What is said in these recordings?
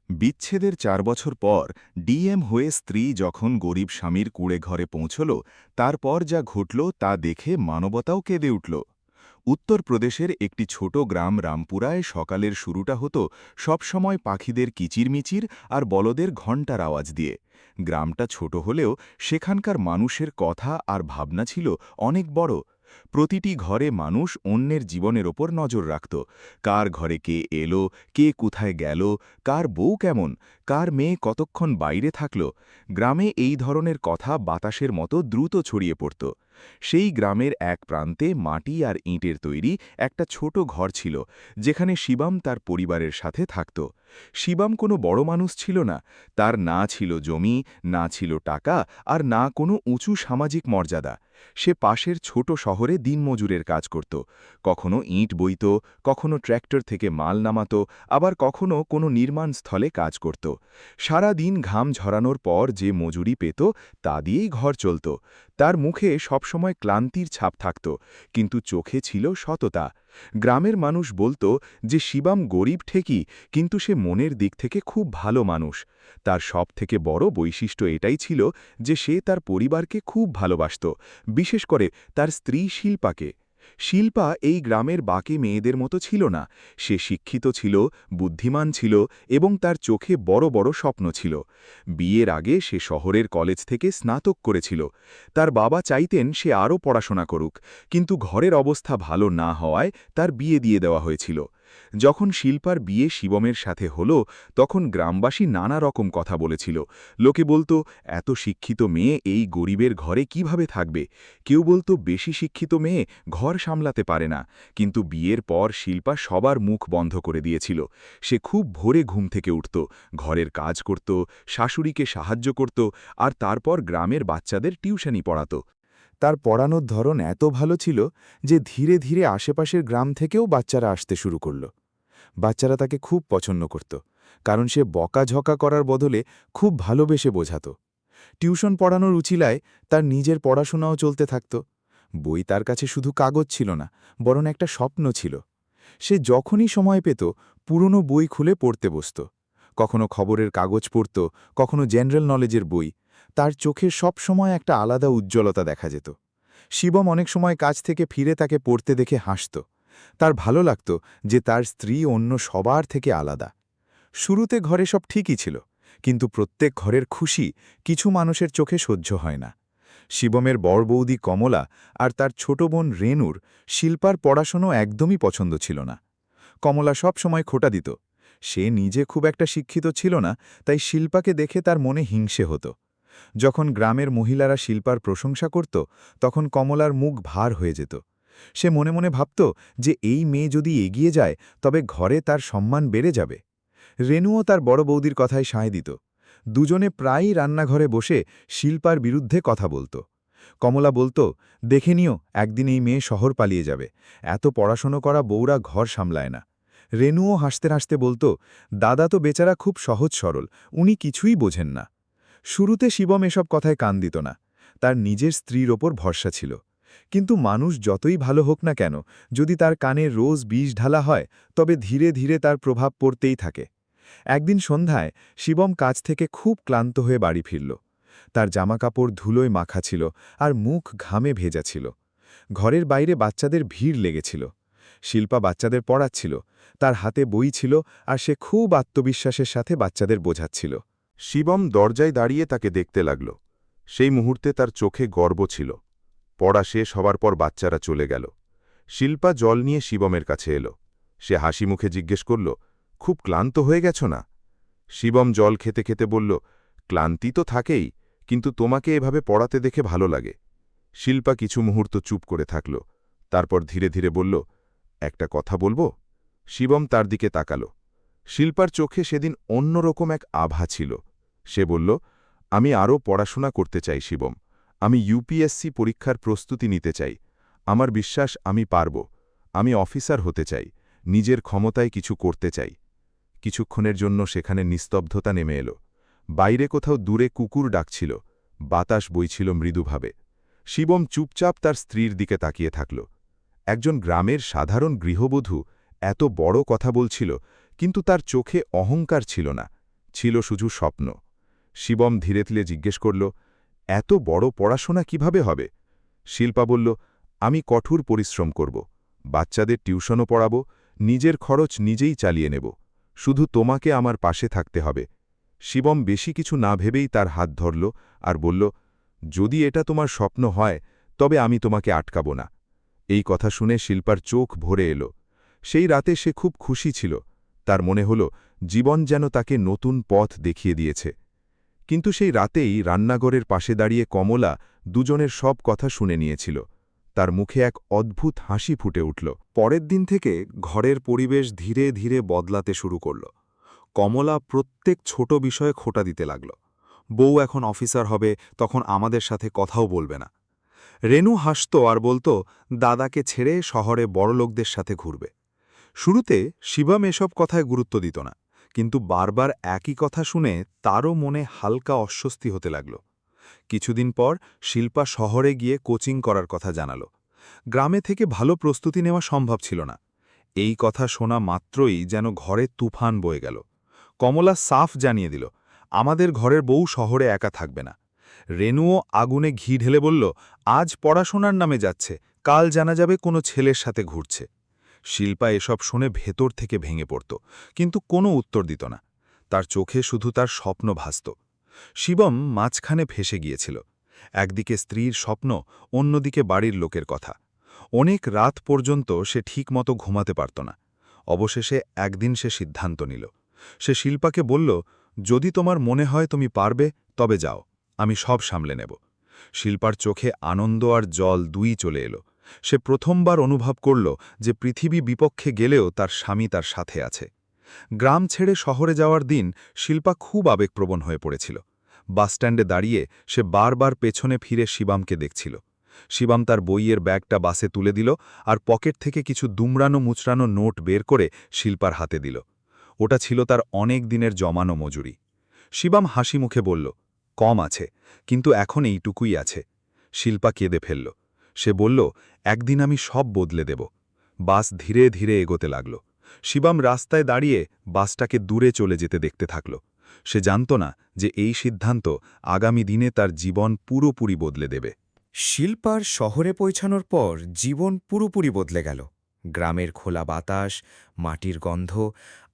বিচ্ছেদের ৪ বছর পর ডিএম হয়ে স্ত্রী যখন গরিব স্বামীর কুঁড়ে ঘরে পৌঁছল, তারপর যা ঘটল তা দেখে মানবতাও কেঁদে উঠল। উত্তরপ্রদেশের একটি ছোট গ্রাম রামপুরায় সকালের শুরুটা হতো সবসময় পাখিদের কিচিরমিচির আর বলদের ঘণ্টার আওয়াজ দিয়ে। গ্রামটা ছোট হলেও সেখানকার মানুষের কথা আর ভাবনা ছিল অনেক বড়। প্রতিটি ঘরে মানুষ অন্যের জীবনের ওপর নজর রাখত। কার ঘরে কে এলো, কে কোথায় গেল, কার বউ কেমন, কার মেয়ে কতক্ষণ বাইরে থাকল। গ্রামে এই ধরনের কথা বাতাসের মতো দ্রুত ছড়িয়ে পড়ত। সেই গ্রামের এক প্রান্তে মাটি আর ইঁটের তৈরি একটা ছোট ঘর ছিল, যেখানে শিবম তার পরিবারের সাথে থাকত। শিবম কোনো বড় মানুষ ছিল না। তার না ছিল জমি, না ছিল টাকা, আর না কোনো উঁচু সামাজিক মর্যাদা। সে পাশের ছোট শহরে দিনমজুরের কাজ করত। কখনো ইঁট বইত, কখনো ট্র্যাক্টর থেকে মাল নামাত, আবার কখনো কোনো নির্মাণ স্থলে কাজ করত। সারা দিন ঘাম ঝরানোর পর যে মজুরি পেত তা দিয়েই ঘর চলত। তার মুখে সবসময় ক্লান্তির ছাপ থাকত, কিন্তু চোখে ছিল সততা। গ্রামের মানুষ বলতো যে শিবম গরিব ঠিকই, কিন্তু সে মনের দিক থেকে খুব ভালো মানুষ। তার সবথেকে বড় বৈশিষ্ট্য এটাই ছিল যে সে তার পরিবারকে খুব ভালোবাসত, বিশেষ করে তার স্ত্রী শিল্পাকে। শিল্পা এই গ্রামের বাকি মেয়েদের মতো ছিল না। সে শিক্ষিত ছিল, বুদ্ধিমান ছিল, এবং তার চোখে বড় বড় স্বপ্ন ছিল। বিয়ের আগে সে শহরের কলেজ থেকে স্নাতক করেছিল। তার বাবা চাইতেন সে আরও পড়াশোনা করুক, কিন্তু ঘরের অবস্থা ভালো না হওয়ায় তার বিয়ে দিয়ে দেওয়া হয়েছিল। যখন শিল্পার বিয়ে শিবমের সাথে হল, তখন গ্রামবাসী নানা রকম কথা বলেছিল। লোকে বলতো, এত শিক্ষিত মেয়ে এই গরিবের ঘরে কিভাবে থাকবে। কেউ বলতো, বেশি শিক্ষিত মেয়ে ঘর সামলাতে পারে না। কিন্তু বিয়ের পর শিল্পা সবার মুখ বন্ধ করে দিয়েছিল। সে খুব ভোরে ঘুম থেকে উঠত, ঘরের কাজ করত, শাশুড়িকে সাহায্য করত, আর তারপর গ্রামের বাচ্চাদের টিউশনি পড়াত। তার পড়ানোর ধরন এত ভালো ছিল যে ধীরে ধীরে আশেপাশের গ্রাম থেকেও বাচ্চারা আসতে শুরু করল। বাচ্চারা তাকে খুব পছন্দ করত, কারণ সে বকাঝকা করার বদলে খুব ভালোবেসে বোঝাত। টিউশন পড়ানোর উচিলায় তার নিজের পড়াশোনাও চলতে থাকত। বই তার কাছে শুধু কাগজ ছিল না, বরং একটা স্বপ্ন ছিল। সে যখনই সময় পেত পুরনো বই খুলে পড়তে বসত। কখনো খবরের কাগজ পড়ত, কখনো জেনারেল নলেজের বই। তার চোখে সব সময় একটা আলাদা উজ্জ্বলতা দেখা যেত। শিবম অনেক সময় কাজ থেকে ফিরে তাকে পড়তে দেখে হাসত। তার ভালো লাগত যে তার স্ত্রী অন্য সবার থেকে আলাদা। শুরুতে ঘরে সব ঠিকই ছিল, কিন্তু প্রত্যেক ঘরের খুশি কিছু মানুষের চোখে সহ্য হয় না। শিবমের বড় বৌদি কমলা আর তার ছোট বোন রেনুর শিল্পার পড়াশোনা একদমই পছন্দ ছিল না। কমলা সব সময় খোঁটা দিত। সে নিজে খুব একটা শিক্ষিত ছিল না, তাই শিল্পাকে দেখে তার মনে হিংসে হতো। যখন গ্রামের মহিলারা শিল্পার প্রশংসা করত, তখন কমলার মুখ ভার হয়ে যেত। সে মনে মনে ভাবত যে এই মেয়ে যদি এগিয়ে যায় তবে ঘরে তার সম্মান বেড়ে যাবে। রেনুও তার বড় বৌদির কথায় সায় দিত। দুজনে প্রায়ই রান্নাঘরে বসে শিল্পার বিরুদ্ধে কথা বলত। কমলা বলতো, দেখে নিও, একদিন এই মেয়ে শহর পালিয়ে যাবে। এত পড়াশোনা করা বউরা ঘর সামলায় না। রেনুও হাসতে হাসতে বলতো, দাদা তো বেচারা খুব সহজ সরল, উনি কিছুই বোঝেন না। শুরুতে শিবম এসব কথায় কান দিত না। তার নিজের স্ত্রীর ওপর ভরসা ছিল। কিন্তু মানুষ যতই ভালো হোক না কেন, যদি তার কানে রোজ বিষ ঢালা হয়, তবে ধীরে ধীরে তার প্রভাব পড়তেই থাকে। একদিন সন্ধ্যায় শিবম কাজ থেকে খুব ক্লান্ত হয়ে বাড়ি ফিরল। তার জামাকাপড় ধুলোয় মাখা ছিল আর মুখ ঘামে ভেজা ছিল। ঘরের বাইরে বাচ্চাদের ভিড় লেগেছিল। শিল্পা বাচ্চাদের পড়াচ্ছিল, তার হাতে বই ছিল, আর সে খুব আত্মবিশ্বাসের সাথে বাচ্চাদের বোঝাচ্ছিল। শিবম দরজায় দাঁড়িয়ে তাকে দেখতে লাগল। সেই মুহূর্তে তার চোখে গর্ব ছিল। পড়া শেষ হবার পর বাচ্চারা চলে গেল। শিল্পা জল নিয়ে শিবমের কাছে এলো। সে হাসি মুখে জিজ্ঞেস করল, খুব ক্লান্ত হয়ে গেছ না? শিবম জল খেতে খেতে বলল, ক্লান্তি তো থাকেই, কিন্তু তোমাকে এভাবে পড়াতে দেখে ভালো লাগে। শিল্পা কিছু মুহূর্ত চুপ করে থাকল, তারপর ধীরে ধীরে বলল, একটা কথা বলবো? শিবম তার দিকে তাকাল। শিল্পার চোখে সেদিন অন্যরকম এক আভা ছিল। সে বলল, আমি আরও পড়াশোনা করতে চাই শিবম। আমি ইউপিএসসি পরীক্ষার প্রস্তুতি নিতে চাই। আমার বিশ্বাস আমি পারব। আমি অফিসার হতে চাই, নিজের ক্ষমতায় কিছু করতে চাই। কিছুক্ষণের জন্য সেখানে নিস্তব্ধতা নেমে এলো। বাইরে কোথাও দূরে কুকুর ডাকছিল, বাতাস বইছিল মৃদুভাবে। শিবম চুপচাপ তার স্ত্রীর দিকে তাকিয়ে থাকল। একজন গ্রামের সাধারণ গৃহবধূ এত বড় কথা বলছিল, কিন্তু তার চোখে অহংকার ছিল না, ছিল শুধু স্বপ্ন। শিবম ধীরে ধীরে জিজ্ঞেস করল, এত বড় পড়াশোনা কিভাবে হবে? শিল্পা বলল, আমি কঠোর পরিশ্রম করব, বাচ্চাদের টিউশনও পড়াব, নিজের খরচ নিজেই চালিয়ে নেব, শুধু তোমাকে আমার পাশে থাকতে হবে। শিবম বেশি কিছু না ভেবেই তার হাত ধরল আর বলল, যদি এটা তোমার স্বপ্ন হয় তবে আমি তোমাকে আটকাব না। এই কথা শুনে শিল্পার চোখ ভরে এলো। সেই রাতে সে খুব খুশি ছিল। তার মনে হল জীবন যেন তাকে নতুন পথ দেখিয়ে দিয়েছে। কিন্তু সেই রাতেই রান্নাঘরের পাশে দাঁড়িয়ে কমলা দুজনের সব কথা শুনে নিয়েছিল। তার মুখে এক অদ্ভুত হাসি ফুটে উঠল। পরের দিন থেকে ঘরের পরিবেশ ধীরে ধীরে বদলাতে শুরু করল। কমলা প্রত্যেক ছোট বিষয়ে খোঁটা দিতে লাগল। বউ এখন অফিসার হবে, তখন আমাদের সাথে কথাও বলবে না। রেনু হাসত আর বলতো দাদাকে ছেড়ে শহরে বড়লোকদের সাথে ঘুরবে। শুরুতে শিবম এসব কথায় গুরুত্ব দিত না, কিন্তু বারবার একই কথা শুনে তারও মনে হালকা অস্বস্তি হতে লাগল। কিছুদিন পর শিল্পা শহরে গিয়ে কোচিং করার কথা জানাল। গ্রামে থেকে ভালো প্রস্তুতি নেওয়া সম্ভব ছিল না। এই কথা শোনা মাত্রই যেন ঘরে তুফান বয়ে গেল। কমলা সাফ জানিয়ে দিল, আমাদের ঘরের বউ শহরে একা থাকবে না। রেনুও আগুনে ঘি ঢেলে বলল, আজ পড়াশোনার নামে যাচ্ছে, কাল জানা যাবে কোনো ছেলের সাথে ঘুরছে। শিল্পা এসব শুনে ভেতর থেকে ভেঙে পড়ত, কিন্তু কোনো উত্তর দিত না। তার চোখে শুধু তার স্বপ্ন ভাসত। শিবম মাঝখানে ফেসে গিয়েছিল। একদিকে স্ত্রীর স্বপ্ন, অন্যদিকে বাড়ির লোকের কথা। অনেক রাত পর্যন্ত সে ঠিকমতো ঘুমাতে পারত না। অবশেষে একদিন সে সিদ্ধান্ত নিল। সে শিল্পাকে বলল, যদি তোমার মনে হয় তুমি পারবে তবে যাও, আমি সব সামলে নেব। শিল্পার চোখে আনন্দ আর জল দুই চলে এলো। সে প্রথমবার অনুভব করল যে পৃথিবী বিপক্ষে গেলেও তার স্বামী তার সাথে আছে। গ্রাম ছেড়ে শহরে যাওয়ার দিন শিল্পা খুব আবেগপ্রবণ হয়ে পড়েছিল। বাসস্ট্যান্ডে দাঁড়িয়ে সে বারবার পেছনে ফিরে শিবামকে দেখছিল। শিবাম তার বইয়ের ব্যাগটা বাসে তুলে দিল আর পকেট থেকে কিছু দুমড়ানো মুচড়ানো নোট বের করে শিল্পার হাতে দিল। ওটা ছিল তার অনেক দিনের জমানো মজুরি। শিবাম হাসি মুখে বলল, কম আছে, কিন্তু এখন এইটুকুই আছে। শিল্পা কেঁদে ফেলল। সে বলল, একদিন আমি সব বদলে দেব। বাস ধীরে ধীরে এগোতে লাগল। শিবাম রাস্তায় দাঁড়িয়ে বাসটাকে দূরে চলে যেতে দেখতে থাকল। সে জানত না যে এই সিদ্ধান্ত আগামী দিনে তার জীবন পুরোপুরি বদলে দেবে। শিল্পার শহরে পৌঁছানোর পর জীবন পুরোপুরি বদলে গেল। গ্রামের খোলা বাতাস, মাটির গন্ধ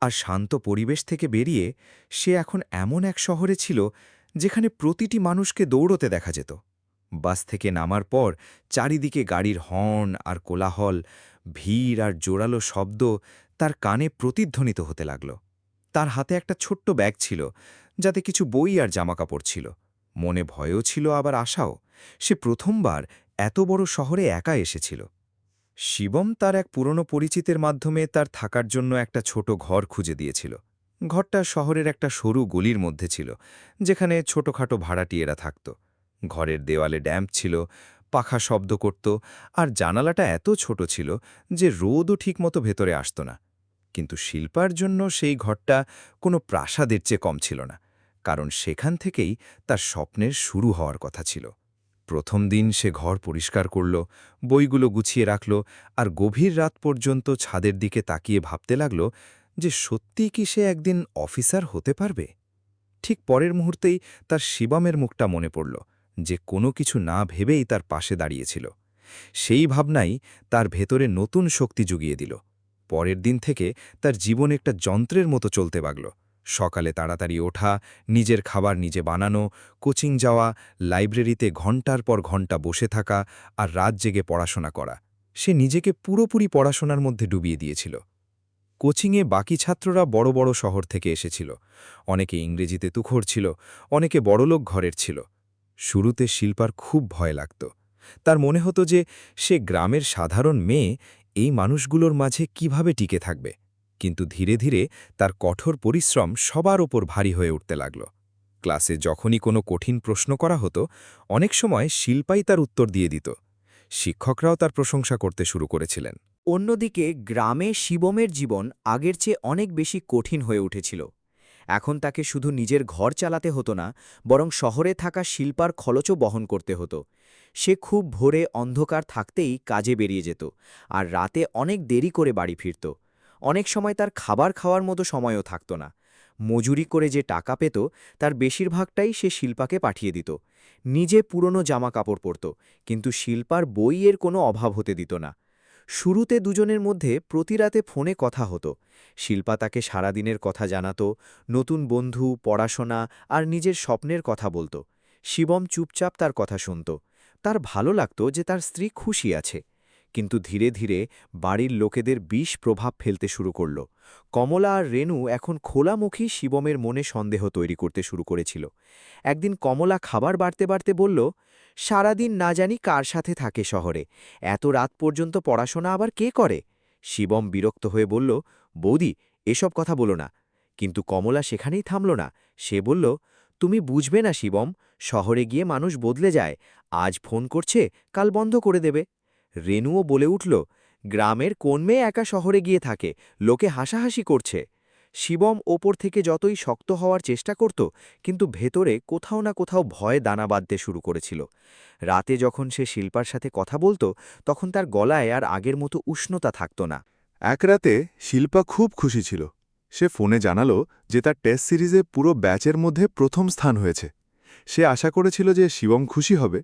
আর শান্ত পরিবেশ থেকে বেরিয়ে সে এখন এমন এক শহরে ছিল যেখানে প্রতিটি মানুষকে দৌড়তে দেখা যেত। বাস থেকে নামার পর চারিদিকে গাড়ির হর্ন আর কোলাহল, ভিড় আর জোরালো শব্দ তার কানে প্রতিধ্বনিত হতে লাগল। তার হাতে একটা ছোট্ট ব্যাগ ছিল, যাতে কিছু বই আর জামাকাপড় ছিল। মনে ভয়ও ছিল, আবার আশাও। সে প্রথমবার এত বড় শহরে একা এসেছিল। শিবম তার এক পুরনো পরিচিতের মাধ্যমে তার থাকার জন্য একটা ছোট ঘর খুঁজে দিয়েছিল। ঘরটা শহরের একটা সরু গলির মধ্যে ছিল, যেখানে ছোটখাটো ভাড়াটিয়েরা থাকত। ঘরের দেওয়ালে ড্যাম্প ছিল, পাখা শব্দ করত, আর জানালাটা এত ছোট ছিল যে রোদও ঠিকমতো ভেতরে আসত না। কিন্তু শিল্পার জন্য সেই ঘরটা কোনো প্রাসাদের চেয়ে কম ছিল না, কারণ সেখান থেকেই তার স্বপ্নের শুরু হওয়ার কথা ছিল। প্রথম দিন সে ঘর পরিষ্কার করল, বইগুলো গুছিয়ে রাখল, আর গভীর রাত পর্যন্ত ছাদের দিকে তাকিয়ে ভাবতে লাগল যে সত্যিই কি সে একদিন অফিসার হতে পারবে। ঠিক পরের মুহূর্তেই তার শিবমের মুখটা মনে পড়ল, যে কোনো কিছু না ভেবেই তার পাশে দাঁড়িয়েছিল। সেই ভাবনাই তার ভেতরে নতুন শক্তি জুগিয়ে দিল। পরের দিন থেকে তার জীবন একটা যন্ত্রের মতো চলতে লাগল। সকালে তাড়াতাড়ি ওঠা, নিজের খাবার নিজে বানানো, কোচিং যাওয়া, লাইব্রেরিতে ঘণ্টার পর ঘণ্টা বসে থাকা, আর রাত জেগে পড়াশোনা করা। সে নিজেকে পুরোপুরি পড়াশোনার মধ্যে ডুবিয়ে দিয়েছিল। কোচিংয়ে বাকি ছাত্ররা বড় বড় শহর থেকে এসেছিল। অনেকে ইংরেজিতে তুখোর ছিল, অনেকে বড়লোক ঘরের ছিল। শুরুতে শিল্পার খুব ভয় লাগত। তার মনে হতো যে সে গ্রামের সাধারণ মেয়ে এই মানুষগুলোর মাঝে কিভাবে টিকে থাকবে। কিন্তু ধীরে ধীরে তার কঠোর পরিশ্রম সবার ওপর ভারী হয়ে উঠতে লাগল। ক্লাসে যখনই কোনো কঠিন প্রশ্ন করা হতো, অনেক সময় শিল্পাই তার উত্তর দিয়ে দিত। শিক্ষকরাও তার প্রশংসা করতে শুরু করেছিলেন। অন্যদিকে গ্রামে শিবমের জীবন আগের চেয়ে অনেক বেশি কঠিন হয়ে উঠেছিল। এখন তাকে শুধু নিজের ঘর চালাতে হতো না, বরং শহরে থাকা শিল্পার খরচও বহন করতে হতো। সে খুব ভোরে অন্ধকার থাকতেই কাজে বেরিয়ে যেত, আর রাতে অনেক দেরি করে বাড়ি ফিরত। অনেক সময় তার খাবার খাওয়ার মতো সময়ও থাকত না। মজুরি করে যে টাকা পেত তার বেশিরভাগটাই সে শিল্পাকে পাঠিয়ে দিত। নিজে পুরনো জামা কাপড় পরত, কিন্তু শিল্পার বইয়ের কোনো অভাব হতে দিত না। শুরুতে দুজনের মধ্যে প্রতি রাতে ফোনে কথা হতো। শিল্পা তাকে সারাদিনের কথা জানাত, নতুন বন্ধু, পড়াশোনা আর নিজের স্বপ্নের কথা বলত। শিবম চুপচাপ তার কথা শুনত। তার ভালো লাগত যে তার স্ত্রী খুশি আছে। কিন্তু ধীরে ধীরে বাড়ির লোকেদের বিষ প্রভাব ফেলতে শুরু করল। কমলা আর রেণু এখন খোলামুখী শিবমের মনে সন্দেহ তৈরি করতে শুরু করেছিল। একদিন কমলা খাবার বাড়তে বাড়তে বলল, সারাদিন না জানি কার সাথে থাকে শহরে, এত রাত পর্যন্ত পড়াশোনা আবার কে করে? শিবম বিরক্ত হয়ে বলল, বৌদি, এসব কথা বলো না। কিন্তু কমলা সেখানেই থামল না। সে বলল, তুমি বুঝবে না শিবম, শহরে গিয়ে মানুষ বদলে যায়, আজ ফোন করছে, কাল বন্ধ করে দেবে। রেণুও বলে উঠল, গ্রামের কোন মেয়ে একা শহরে গিয়ে থাকে, লোকে হাসাহাসি করছে। শিবম ওপর থেকে যতই শক্ত হওয়ার চেষ্টা করত, কিন্তু ভেতরে কোথাও না কোথাও ভয় দানা বাঁধতে শুরু করেছিল। রাতে যখন সে শিল্পার সাথে কথা বলত, তখন তার গলায় আর আগের মতো উষ্ণতা থাকত না। এক রাতে শিল্পা খুব খুশি ছিল। সে ফোনে জানালো যে তার টেস্ট সিরিজে পুরো ব্যাচের মধ্যে প্রথম স্থান হয়েছে। সে আশা করেছিল যে শিবম খুশি হবে,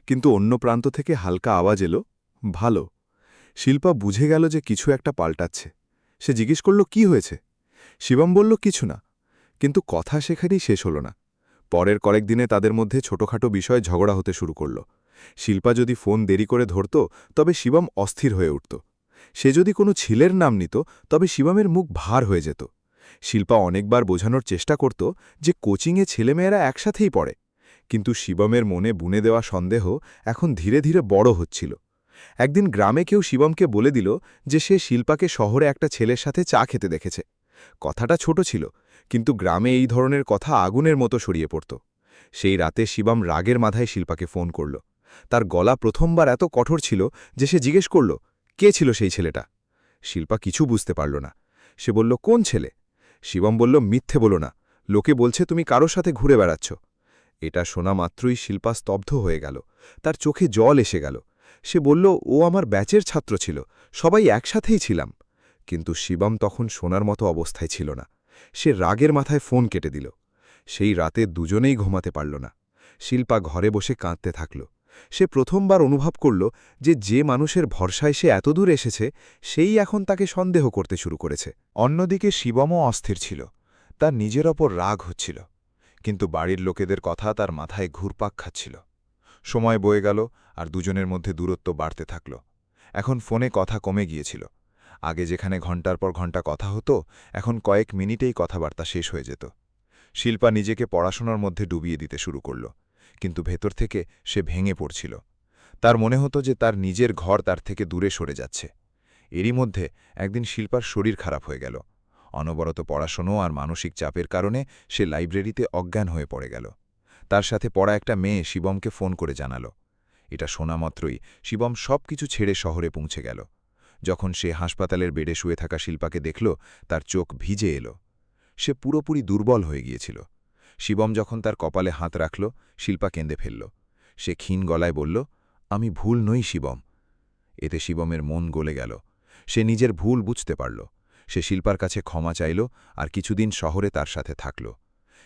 কিন্তু অন্য প্রান্ত থেকে হালকা আওয়াজ এলো, ভালো। শিল্পা বুঝে গেল যে কিছু একটা পাল্টাচ্ছে। সে জিজ্ঞেস করল, কি হয়েছে? শিবম বলল, কিছু না। কিন্তু কথা সেখানেই শেষ হল না। পরের কয়েকদিনে তাদের মধ্যে ছোটখাটো বিষয়ে ঝগড়া হতে শুরু করল। শিল্পা যদি ফোন দেরি করে ধরত, তবে শিবম অস্থির হয়ে উঠত। সে যদি কোনো ছেলের নাম নিত, তবে শিবমের মুখ ভার হয়ে যেত। শিল্পা অনেকবার বোঝানোর চেষ্টা করত যে কোচিংয়ে ছেলেমেয়েরা একসাথেই পড়ে, কিন্তু শিবমের মনে বুনে দেওয়া সন্দেহ এখন ধীরে ধীরে বড় হচ্ছিল। একদিন গ্রামে কেউ শিবমকে বলে দিল যে সে শিল্পাকে শহরে একটা ছেলের সাথে চা খেতে দেখেছে। কথাটা ছোট ছিল, কিন্তু গ্রামে এই ধরনের কথা আগুনের মতো ছড়িয়ে পড়ত। সেই রাতে শিবম রাগের মাথায় শিল্পাকে ফোন করল। তার গলা প্রথমবার এত কঠোর ছিল যে সে জিজ্ঞেস করল, কে ছিল সেই ছেলেটা? শিল্পা কিছু বুঝতে পারল না। সে বলল, কোন ছেলে? শিবম বলল, মিথ্যে বলো না, লোকে বলছে তুমি কারোর সাথে ঘুরে বেড়াচ্ছ। এটা শোনা মাত্রই শিল্পা স্তব্ধ হয়ে গেল। তার চোখে জল এসে গেল। সে বলল, ও আমার ব্যাচের ছাত্র ছিল, সবাই একসাথেই ছিলাম। কিন্তু শিবম তখন শোনার মতো অবস্থায় ছিল না। সে রাগের মাথায় ফোন কেটে দিল। সেই রাতে দুজনেই ঘুমাতে পারল না। শিল্পা ঘরে বসে কাঁদতে থাকল। সে প্রথমবার অনুভব করল যে মানুষের ভরসায় সে এতদূর এসেছে, সেই এখন তাকে সন্দেহ করতে শুরু করেছে। অন্যদিকে শিবমও অস্থির ছিল। তার নিজের ওপর রাগ হচ্ছিল, কিন্তু বাড়ির লোকেদের কথা তার মাথায় ঘুরপাক খাচ্ছিল। সময় বয়ে গেল, আর দুজনের মধ্যে দূরত্ব বাড়তে থাকল। এখন ফোনে কথা কমে গিয়েছিল। আগে যেখানে ঘণ্টার পর ঘণ্টা কথা হতো, এখন কয়েক মিনিটেই কথাবার্তা শেষ হয়ে যেত। শিল্পা নিজেকে পড়াশোনার মধ্যে ডুবিয়ে দিতে শুরু করল, কিন্তু ভেতর থেকে সে ভেঙে পড়ছিল। তার মনে হতো যে তার নিজের ঘর তার থেকে দূরে সরে যাচ্ছে। এরই মধ্যে একদিন শিল্পার শরীর খারাপ হয়ে গেল। অনবরত পড়াশোনা আর মানসিক চাপের কারণে সে লাইব্রেরিতে অজ্ঞান হয়ে পড়ে গেল। তার সাথে পড়া একটা মেয়ে শিবমকে ফোন করে জানাল। এটা শোনা মাত্রই শিবম সবকিছু ছেড়ে শহরে পৌঁছে গেল। যখন সে হাসপাতালের বেডে শুয়ে থাকা শিল্পাকে দেখল, তার চোখ ভিজে এলো। সে পুরোপুরি দুর্বল হয়ে গিয়েছিল। শিবম যখন তার কপালে হাত রাখল, শিল্পা কেঁদে ফেলল। সে ক্ষীণ গলায় বলল, আমি ভুল নই শিবম। এতে শিবমের মন গলে গেল। সে নিজের ভুল বুঝতে পারল। সে শিল্পার কাছে ক্ষমা চাইল আর কিছুদিন শহরে তার সাথে থাকল।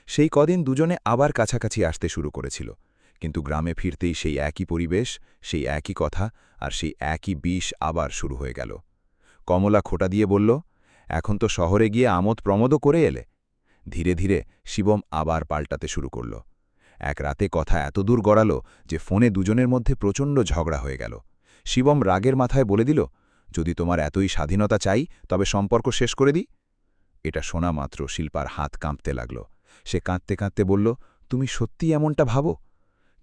সেই কদিন দুজনে আবার কাছাকাছি আসতে শুরু করেছিল, কিন্তু গ্রামে ফিরতেই সেই একই পরিবেশ, সেই একই কথা আর সেই একই বিষ আবার শুরু হয়ে গেল। কমলা খোটা দিয়ে বলল, এখন তো শহরে গিয়ে আমোদ প্রমোদও করে এলে। ধীরে ধীরে শিবম আবার পাল্টাতে শুরু করল। এক রাতে কথা এতদূর গড়াল যে ফোনে দুজনের মধ্যে প্রচণ্ড ঝগড়া হয়ে গেল। শিবম রাগের মাথায় বলে দিল, যদি তোমার এতই স্বাধীনতা চাই, তবে সম্পর্ক শেষ করে দিই। এটা শোনা মাত্র শিল্পার হাত কাঁপতে লাগল। সে কাঁদতে কাঁদতে বলল, তুমি সত্যি এমনটা ভাবো?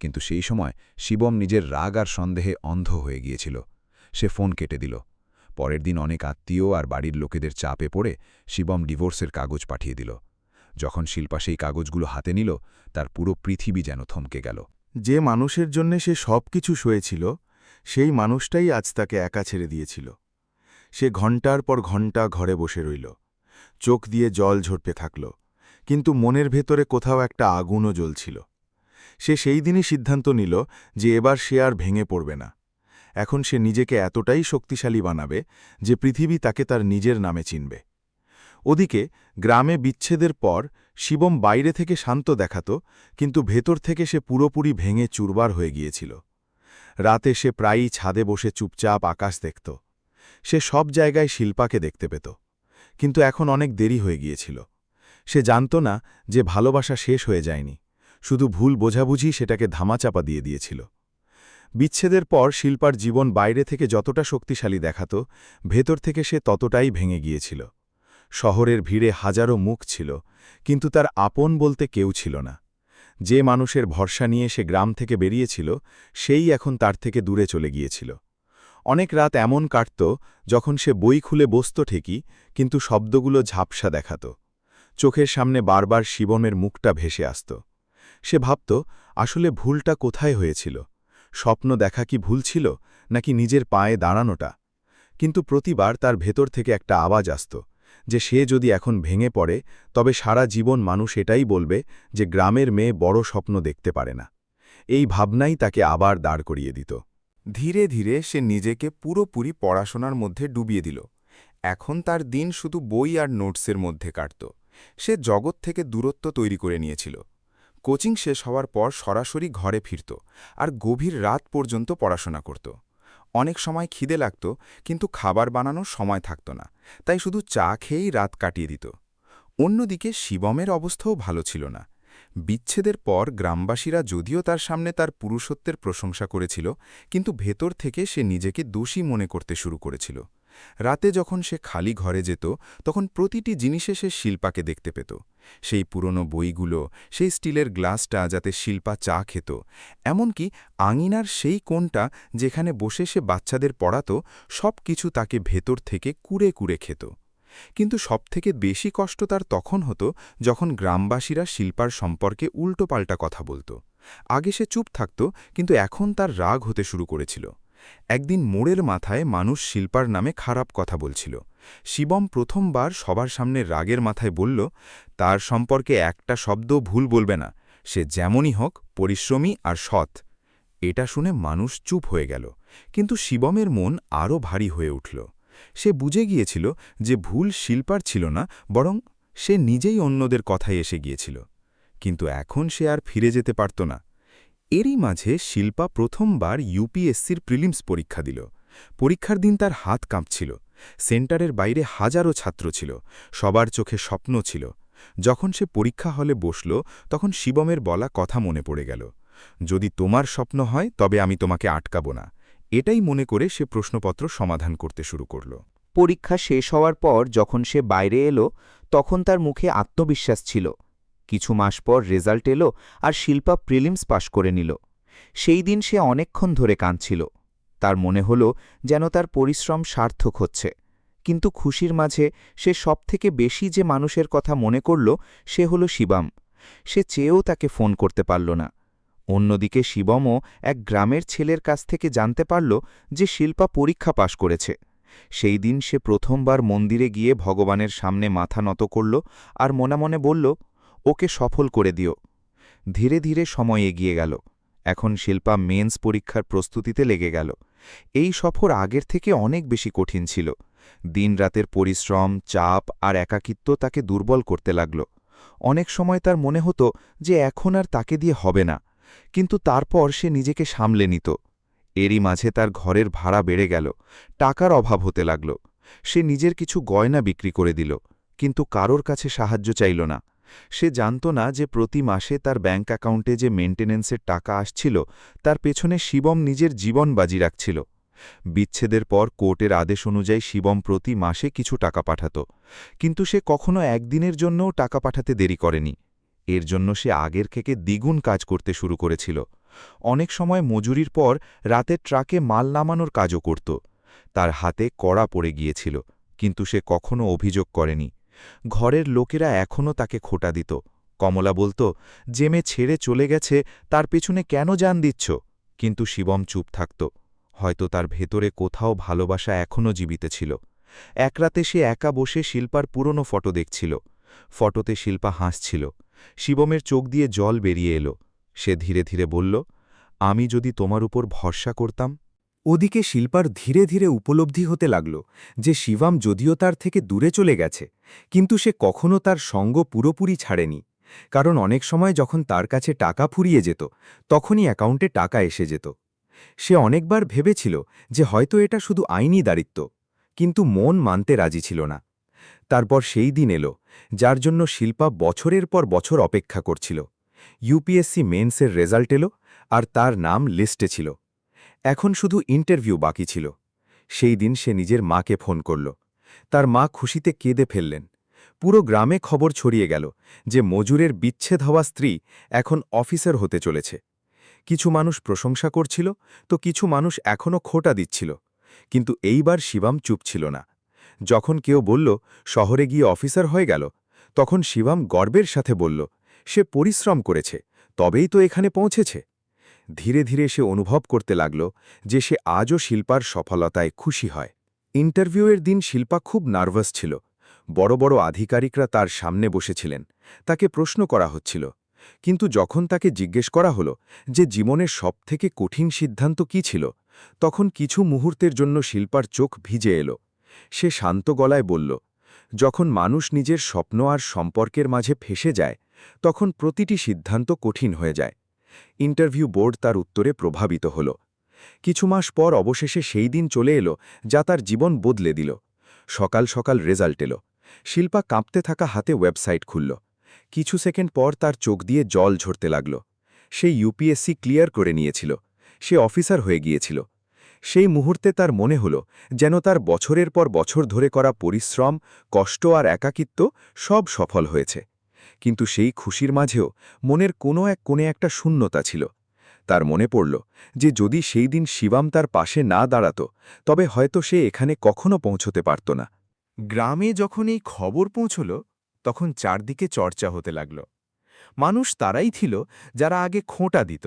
কিন্তু সেই সময় শিবম নিজের রাগ আর সন্দেহে অন্ধ হয়ে গিয়েছিল। সে ফোন কেটে দিল। পরের দিন অনেক আত্মীয় আর বাড়ির লোকেদের চাপে পড়ে শিবম ডিভোর্সের কাগজ পাঠিয়ে দিল। যখন শিল্পা সেই কাগজগুলো হাতে নিল, তার পুরো পৃথিবী যেন থমকে গেল। যে মানুষের জন্যে সে সব কিছু সয়েছিল, সেই মানুষটাই আজ তাকে একা ছেড়ে দিয়েছিল। সে ঘণ্টার পর ঘণ্টা ঘরে বসে রইল, চোখ দিয়ে জল ঝরতে থাকল, কিন্তু মনের ভেতরে কোথাও একটা আগুনও জ্বলছিল। সে সেই দিনই সিদ্ধান্ত নিল যে এবার সে আর ভেঙে পড়বে না। এখন সে নিজেকে এতটাই শক্তিশালী বানাবে যে পৃথিবী তাকে তার নিজের নামে চিনবে। ওদিকে গ্রামে বিচ্ছেদের পর শিবম বাইরে থেকে শান্ত দেখাত, কিন্তু ভেতর থেকে সে পুরোপুরি ভেঙে চুরবার হয়ে গিয়েছিল। রাতে সে প্রায়ই ছাদে বসে চুপচাপ আকাশ দেখত। সে সব জায়গায় শিল্পাকে দেখতে পেত, কিন্তু এখন অনেক দেরি হয়ে গিয়েছিল। সে জানত না যে ভালোবাসা শেষ হয়ে যায়নি, শুধু ভুল বোঝাবুঝি সেটাকে ধামাচাপা দিয়ে দিয়েছিল। বিচ্ছেদের পর শিল্পার জীবন বাইরে থেকে যতটা শক্তিশালী দেখাত, ভেতর থেকে সে ততটাই ভেঙে গিয়েছিল। শহরের ভিড়ে হাজারো মুখ ছিল, কিন্তু তার আপন বলতে কেউ ছিল না। যে মানুষের ভরসা নিয়ে সে গ্রাম থেকে বেরিয়েছিল, সেই এখন তার থেকে দূরে চলে গিয়েছিল। অনেক রাত এমন কাটত যখন সে বই খুলে বসত ঠিকই, কিন্তু শব্দগুলো ঝাপসা দেখাত। চোখের সামনে বারবার শিবমের মুখটা ভেসে আসত। সে ভাবত, আসলে ভুলটা কোথায় হয়েছিল? স্বপ্ন দেখা কি ভুল ছিল, নাকি নিজের পায়ে দাঁড়ানোটা? কিন্তু প্রতিবার তার ভেতর থেকে একটা আওয়াজ আসত, যে সে যদি এখন ভেঙে পড়ে, তবে সারা জীবন মানুষ এটাই বলবে যে গ্রামের মেয়ে বড় স্বপ্ন দেখতে পারে না। এই ভাবনাই তাকে আবার দাঁড় করিয়ে দিত। ধীরে ধীরে সে নিজেকে পুরোপুরি পড়াশোনার মধ্যে ডুবিয়ে দিল। এখন তার দিন শুধু বই আর নোটসের মধ্যে কাটত। সে জগৎ থেকে দূরত্ব তৈরি করে নিয়েছিল। কোচিং শেষ হওয়ার পর সরাসরি ঘরে ফিরত আর গভীর রাত পর্যন্ত পড়াশোনা করত। অনেক সময় খিদে লাগত, কিন্তু খাবার বানানোর সময় থাকত না, তাই শুধু চা খেয়েই রাত কাটিয়ে দিত। অন্যদিকে শিবমের অবস্থাও ভালো ছিল না। বিচ্ছেদের পর গ্রামবাসীরা যদিও তার সামনে তার পুরুষত্বের প্রশংসা করেছিল, কিন্তু ভেতর থেকে সে নিজেকে দোষী মনে করতে শুরু করেছিল। রাতে যখন সে খালি ঘরে যেত, তখন প্রতিটি জিনিসে সে শিল্পাকে দেখতে পেত। সেই পুরনো বইগুলো, সেই স্টিলের গ্লাসটা যাতে শিল্পা চা খেত, এমনকি আঙিনার সেই কোণটা যেখানে বসে সে বাচ্চাদের পড়াত, সব কিছু তাকে ভেতর থেকে কুড়ে কুড়ে খেত। কিন্তু সবথেকে বেশি কষ্ট তার তখন হতো যখন গ্রামবাসীরা শিল্পার সম্পর্কে উল্টোপাল্টা কথা বলত। আগে সে চুপ থাকত, কিন্তু এখন তার রাগ হতে শুরু করেছিল। একদিন মোড়ের মাথায় মানুষ শিল্পার নামে খারাপ কথা বলছিল। শিবম প্রথমবার সবার সামনে রাগের মাথায় বলল, তার সম্পর্কে একটা শব্দ ভুল বলবে না, সে যেমনই হোক পরিশ্রমী আর সৎ। এটা শুনে মানুষ চুপ হয়ে গেল, কিন্তু শিবমের মন আরও ভারী হয়ে উঠল। সে বুঝে গিয়েছিল যে ভুল শিল্পার ছিল না, বরং সে নিজেই অন্যদের কথায় এসে গিয়েছিল। কিন্তু এখন সে আর ফিরে যেতে পারত না। এরই মাঝে শিল্পা প্রথমবার ইউপিএসসির প্রিলিমস পরীক্ষা দিল। পরীক্ষার দিন তার হাত কাঁপছিল। সেন্টারের বাইরে হাজারো ছাত্র ছিল, সবার চোখে স্বপ্ন ছিল। যখন সে পরীক্ষা হলে বসল, তখন শিবমের বলা কথা মনে পড়ে গেল, যদি তোমার স্বপ্ন হয় তবে আমি তোমাকে আটকাব না। এটাই মনে করে সে প্রশ্নপত্র সমাধান করতে শুরু করল। পরীক্ষা শেষ হওয়ার পর যখন সে বাইরে এলো, তখন তার মুখে আত্মবিশ্বাস ছিল। কিছু মাস পর রেজাল্ট এলো আর শিল্পা প্রিলিমস পাশ করে নিল। সেই দিন সে অনেকক্ষণ ধরে কাঁদছিল। তার মনে হলো যেন তার পরিশ্রম সার্থক হচ্ছে। কিন্তু খুশির মাঝে সে সবথেকে বেশি যে মানুষের কথা মনে করল, সে হল শিবম। সে চেয়েও তাকে ফোন করতে পারল না। অন্যদিকে শিবমও এক গ্রামের ছেলের কাছ থেকে জানতে পারল যে শিল্পা পরীক্ষা পাশ করেছে। সেই দিন সে প্রথমবার মন্দিরে গিয়ে ভগবানের সামনে মাথা নত করল আর মনে মনে বলল, ওকে সফল করে দিও। ধীরে ধীরে সময় এগিয়ে গেল। এখন শিল্পা মেন্স পরীক্ষার প্রস্তুতিতে লেগে গেল। এই সফর আগের থেকে অনেক বেশি কঠিন ছিল। দিনরাতের পরিশ্রম, চাপ আর একাকিত্ব তাকে দুর্বল করতে লাগল। অনেক সময় তার মনে হতো যে এখন আর তাকে দিয়ে হবে না, কিন্তু তারপর সে নিজেকে সামলে নিত। এরই মাঝে তার ঘরের ভাড়া বেড়ে গেল, টাকার অভাব হতে লাগল। সে নিজের কিছু গয়না বিক্রি করে দিল, কিন্তু কারোর কাছে সাহায্য চাইল না। সে জানত না যে প্রতি মাসে তার ব্যাঙ্ক অ্যাকাউন্টে যে মেইনটেনেন্সের টাকা আসছিল, তার পেছনে শিবম নিজের জীবন বাজি রাখছিল। বিচ্ছেদের পর কোর্টের আদেশ অনুযায়ী শিবম প্রতি মাসে কিছু টাকা পাঠাত, কিন্তু সে কখনো একদিনের জন্যও টাকা পাঠাতে দেরি করেনি। এর জন্য সে আগের থেকে দ্বিগুণ কাজ করতে শুরু করেছিল। অনেক সময় মজুরির পর রাতের ট্রাকে মাল নামানোর কাজও করত। তার হাতে কড়া পড়ে গিয়েছিল, কিন্তু সে কখনো অভিযোগ করেনি। ঘরের লোকেরা এখনও তাকে খোঁটা দিত। কমলা বলত, যে মেয়ে ছেড়ে চলে গেছে তার পেছনে কেন জান দিচ্ছ? কিন্তু শিবম চুপ থাকত। হয়তো তার ভেতরে কোথাও ভালোবাসা এখনও জীবিত ছিল। এক রাতে সে একা বসে শিল্পার পুরনো ফটো দেখছিল। ফটোতে শিল্পা হাসছিল। শিবমের চোখ দিয়ে জল বেরিয়ে এলো। সে ধীরে ধীরে বলল, আমি যদি তোমার উপর ভরসা করতাম। ওদিকে শিল্পার ধীরে ধীরে উপলব্ধি হতে লাগল যে শিবম যদিও তার থেকে দূরে চলে গেছে, কিন্তু সে কখনো তার সঙ্গ পুরোপুরি ছাড়েনি। কারণ অনেক সময় যখন তার কাছে টাকা ফুরিয়ে যেত, তখনই অ্যাকাউন্টে টাকা এসে যেত। সে অনেকবার ভেবেছিল যে হয়তো এটা শুধু আইনি দায়িত্ব, কিন্তু মন মানতে রাজি ছিল না। তারপর সেই দিন এলো যার জন্য শিল্পা বছরের পর বছর অপেক্ষা করছিল। ইউপিএসসি মেন্সের রেজাল্ট এলো আর তার নাম লিস্টে ছিল। এখন শুধু ইন্টারভিউ বাকি ছিল। সেই দিন সে নিজের মাকে ফোন করল। তার মা খুশিতে কেঁদে ফেললেন। পুরো গ্রামে খবর ছড়িয়ে গেল যে মজুরের বিচ্ছেদ হওয়া স্ত্রী এখন অফিসার হতে চলেছে। কিছু মানুষ প্রশংসা করছিল, তো কিছু মানুষ এখনও খোঁটা দিচ্ছিল। কিন্তু এইবার শিবম চুপ ছিল না। যখন কেউ বলল শহরে গিয়ে অফিসার হয়ে গেল, তখন শিবম গর্বের সাথে বলল সে পরিশ্রম করেছে, তবেই তো এখানে পৌঁছেছে। ধীরে ধীরে সে অনুভব করতে লাগল যে সে আজও শিল্পার সফলতায় খুশি হয়। ইন্টারভিউয়ের দিন শিল্পা খুব নার্ভাস ছিল। বড় বড় আধিকারিকরা তার সামনে বসেছিলেন, তাকে প্রশ্ন করা হচ্ছিল। কিন্তু যখন তাকে জিজ্ঞেস করা হলো যে জীবনের সবথেকে কঠিন সিদ্ধান্ত কী ছিল, তখন কিছু মুহূর্তের জন্য শিল্পার চোখ ভিজে এলো। সে শান্ত গলায় বলল, যখন মানুষ নিজের স্বপ্ন আর সম্পর্কের মাঝে ফেঁসে যায়, তখন প্রতিটি সিদ্ধান্ত কঠিন হয়ে যায়। ইন্টারভিউ বোর্ড তার উত্তরে প্রভাবিত হল। কিছু মাস পর অবশেষে সেই দিন চলে এলো যা তার জীবন বদলে দিল। সকাল সকাল রেজাল্ট এলো। শিল্পা কাঁপতে থাকা হাতে ওয়েবসাইট খুলল। কিছু সেকেন্ড পর তার চোখ দিয়ে জল ঝরতে লাগল। সে ইউপিএসসি ক্লিয়ার করে নিয়েছিল। সে অফিসার হয়ে গিয়েছিল। সেই মুহূর্তে তার মনে হল যেন তার বছরের পর বছর ধরে করা পরিশ্রম, কষ্ট আর একাকিত্ব সব সফল হয়েছে। কিন্তু সেই খুশির মাঝেও মনের কোনো এক কোণে একটা শূন্যতা ছিল। তার মনে পড়ল যে যদি সেই দিন শিবম তার পাশে না দাঁড়াত, তবে হয়তো সে এখানে কখনো পৌঁছতে পারত না। গ্রামে যখন এই খবর পৌঁছল, তখন চারদিকে চর্চা হতে লাগল। মানুষ তারাই ছিল যারা আগে খোঁটা দিত,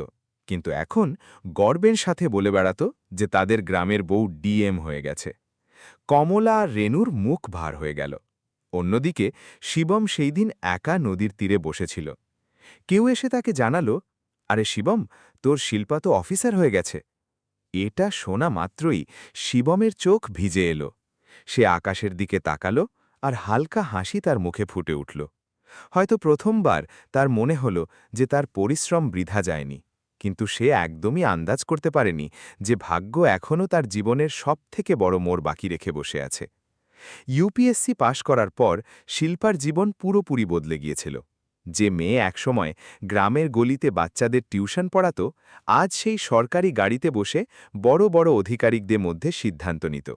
কিন্তু এখন গর্বের সাথে বলে বেড়াত যে তাদের গ্রামের বউ ডিএম হয়ে গেছে। কমলা আর রেনুর মুখ ভার হয়ে গেল। অন্যদিকে শিবম সেই দিন একা নদীর তীরে বসেছিল। কেউ এসে তাকে জানালো, আরে শিবম, তোর শিল্পা তো অফিসার হয়ে গেছে। এটা শোনা মাত্রই শিবমের চোখ ভিজে এলো। সে আকাশের দিকে তাকালো আর হালকা হাসি তার মুখে ফুটে উঠল। হয়তো প্রথমবার তার মনে হল যে তার পরিশ্রম বৃথা যায়নি, কিন্তু সে একদমই আন্দাজ করতে পারেনি যে ভাগ্য এখনও তার জীবনের সবথেকে বড় মোড় বাকি রেখে বসে আছে। ইউপিএসসি পাশ করার পর শিল্পার জীবন পুরোপুরি বদলে গিয়েছিল। যে মেয়ে একসময় গ্রামের গলিতে বাচ্চাদের টিউশন পড়াত, আজ সেই সরকারি গাড়িতে বসে বড় বড় অধিকারিকদের মধ্যে সিদ্ধান্ত নিত।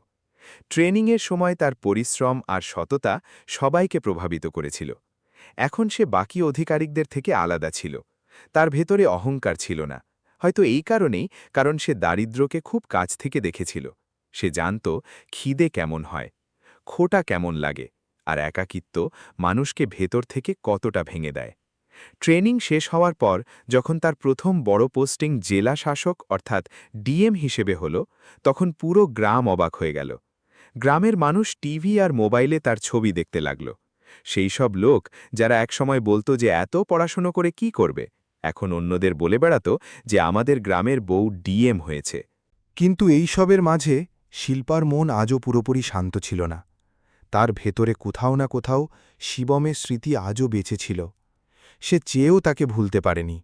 ট্রেনিংয়ের সময় তার পরিশ্রম আর সততা সবাইকে প্রভাবিত করেছিল। এখন সে বাকি অধিকারিকদের থেকে আলাদা ছিল। তার ভেতরে অহংকার ছিল না। হয়তো এই কারণ সে দারিদ্র্যকে খুব কাছ থেকে দেখেছিল। সে জানত খিদে কেমন হয়, খোটা কেমন লাগে, আর একাকিত্ব মানুষকে ভেতর থেকে কতটা ভেঙে দেয়। ট্রেনিং শেষ হওয়ার পর যখন তার প্রথম বড় পোস্টিং জেলা শাসক অর্থাৎ ডিএম হিসেবে হল, তখন পুরো গ্রাম অবাক হয়ে গেল। গ্রামের মানুষ টিভি আর মোবাইলে তার ছবি দেখতে লাগল। সেই সব লোক যারা একসময় বলতো যে এত পড়াশুনো করে কি করবে, এখন অন্যদের বলে বেড়াত যে আমাদের গ্রামের বউ ডিএম হয়েছে। কিন্তু এই সবের মাঝে শিল্পার মন আজও পুরোপুরি শান্ত ছিল না। তার ভেতরে কোথাও না কোথাও শিবমের স্মৃতি আজও বেঁচে ছিল। সে চেয়েও তাকে ভুলতে পারেনি।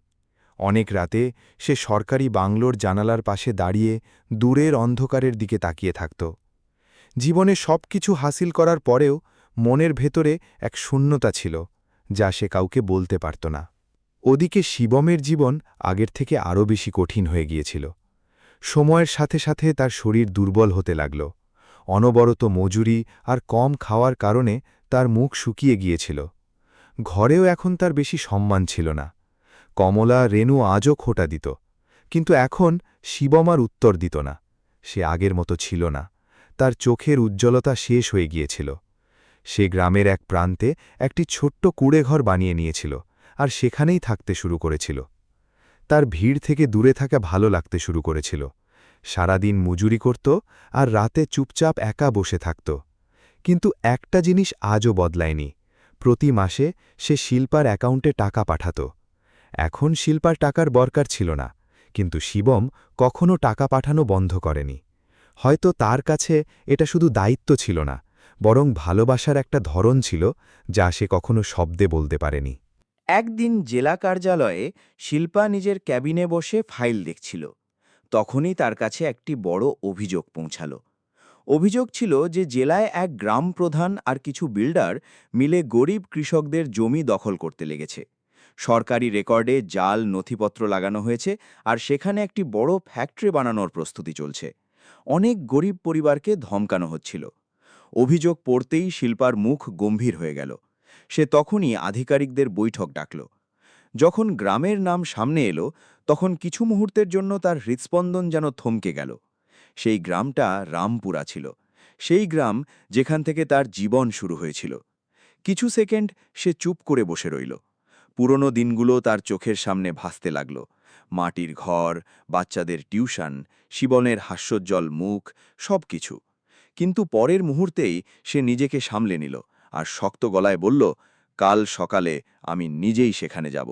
অনেক রাতে সে সরকারি বাংলোর জানালার পাশে দাঁড়িয়ে দূরের অন্ধকারের দিকে তাকিয়ে থাকত। জীবনে সব কিছু হাসিল করার পরেও মনের ভেতরে এক শূন্যতা ছিল, যা সে কাউকে বলতে পারত না। ওদিকে শিবমের জীবন আগের থেকে আরও বেশি কঠিন হয়ে গিয়েছিল। সময়ের সাথে সাথে তার শরীর দুর্বল হতে লাগল। অনবরত মজুরি আর কম খাওয়ার কারণে তার মুখ শুকিয়ে গিয়েছিল। ঘরেও এখন তার বেশি সম্মান ছিল না। কমলা, রেনু আজও খোঁটা দিত, কিন্তু এখন শিবম আর উত্তর দিত না। সে আগের মতো ছিল না। তার চোখের উজ্জ্বলতা শেষ হয়ে গিয়েছিল। সে গ্রামের এক প্রান্তে একটি ছোট্ট কুঁড়েঘর বানিয়ে নিয়েছিল আর সেখানেই থাকতে শুরু করেছিল। তার ভিড় থেকে দূরে থাকা ভালো লাগতে শুরু করেছিল। সারাদিন মজুরি করত আর রাতে চুপচাপ একা বসে থাকত। কিন্তু একটা জিনিস আজও বদলায়নি। প্রতি মাসে সে শিল্পার অ্যাকাউন্টে টাকা পাঠাত। এখন শিল্পার টাকার দরকার ছিল না, কিন্তু শিবম কখনো টাকা পাঠানো বন্ধ করেনি। হয়তো তার কাছে এটা শুধু দায়িত্ব ছিল না, বরং ভালোবাসার একটা ধরন ছিল যা সে কখনো শব্দে বলতে পারেনি। একদিন জেলা কার্যালয়ে শিল্পা নিজের ক্যাবিনে বসে ফাইল দেখছিল। তখনই তার কাছে একটি বড় অভিযোগ পৌঁছালো। অভিযোগ ছিল যে জেলায় এক গ্রাম প্রধান আর কিছু বিল্ডার মিলে গরিব কৃষকদের জমি দখল করতে লেগেছে। সরকারি রেকর্ডে জাল নথিপত্র লাগানো হয়েছে, আর সেখানে একটি বড় ফ্যাক্টরি বানানোর প্রস্তুতি চলছে। অনেক গরিব পরিবারকে ধমকানো হচ্ছিল। অভিযোগ পড়তেই শিল্পার মুখ গম্ভীর হয়ে গেল। সে তখনই আধিকারিকদের বৈঠক ডাকল। যখন গ্রামের নাম সামনে এলো, তখন কিছু মুহূর্তের জন্য তার হৃৎস্পন্দন যেন থমকে গেল। সেই গ্রামটা রামপুরা ছিল, সেই গ্রাম যেখান থেকে তার জীবন শুরু হয়েছিল। কিছু সেকেন্ড সে চুপ করে বসে রইল। পুরনো দিনগুলো তার চোখের সামনে ভাসতে লাগল। মাটির ঘর, বাচ্চাদের টিউশন, শিবনের হাস্যোজ্জ্বল মুখ, সবকিছু। কিন্তু পরের মুহূর্তেই সে নিজেকে সামলে নিল আর শক্ত গলায় বলল, কাল সকালে আমি নিজেই সেখানে যাব।